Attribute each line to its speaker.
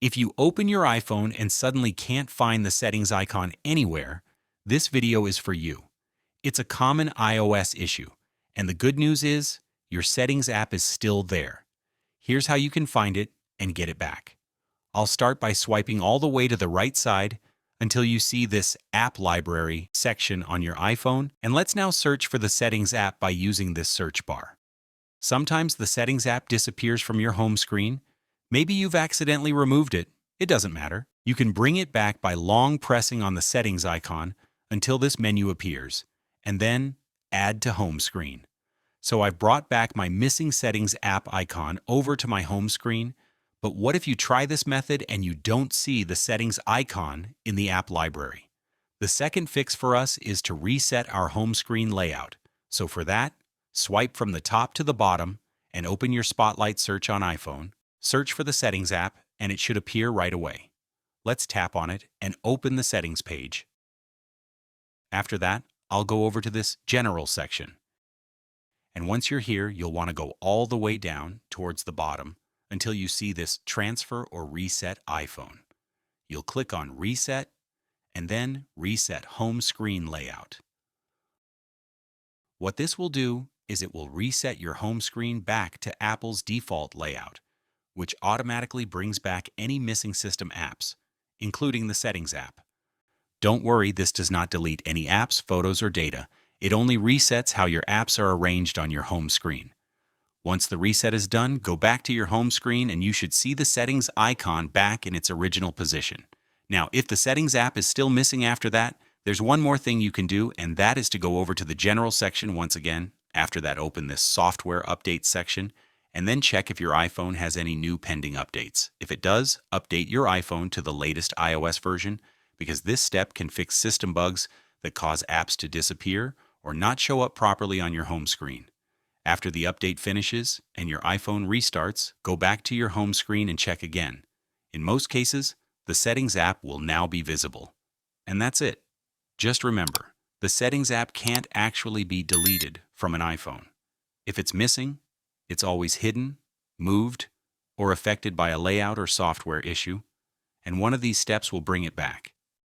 Speaker 1: If you open your iPhone and suddenly can't find the settings icon anywhere, this video is for you. It's a common iOS issue, and the good news is your settings app is still there. Here's how you can find it and get it back. I'll start by swiping all the way to the right side until you see this App Library section on your iPhone, and let's now search for the Settings app by using this search bar. Sometimes the Settings app disappears from your home screen. Maybe you've accidentally removed it. It doesn't matter. You can bring it back by long pressing on the Settings icon until this menu appears, and then Add to Home Screen. So I've brought back my missing Settings app icon over to my home screen. But what if you try this method and you don't see the settings icon in the app library? The second fix for us is to reset our home screen layout. So for that, swipe from the top to the bottom and open your Spotlight search on iPhone. Search for the Settings app and it should appear right away. Let's tap on it and open the settings page. After that, I'll go over to this General section. And once you're here, you'll want to go all the way down towards the bottom until you see this Transfer or Reset iPhone. You'll click on Reset and then Reset Home Screen Layout. What this will do is it will reset your home screen back to Apple's default layout, which automatically brings back any missing system apps, including the Settings app. Don't worry, this does not delete any apps, photos, or data. It only resets how your apps are arranged on your home screen. Once the reset is done, go back to your home screen and you should see the settings icon back in its original position. Now, if the settings app is still missing after that, there's one more thing you can do, and that is to go over to the General section once again. After that, open this Software Updates section, and then check if your iPhone has any new pending updates. If it does, update your iPhone to the latest iOS version, because this step can fix system bugs that cause apps to disappear or not show up properly on your home screen. After the update finishes and your iPhone restarts, go back to your home screen and check again. In most cases, the Settings app will now be visible. And that's it. Just remember, the Settings app can't actually be deleted from an iPhone. If it's missing, it's always hidden, moved, or affected by a layout or software issue, and one of these steps will bring it back.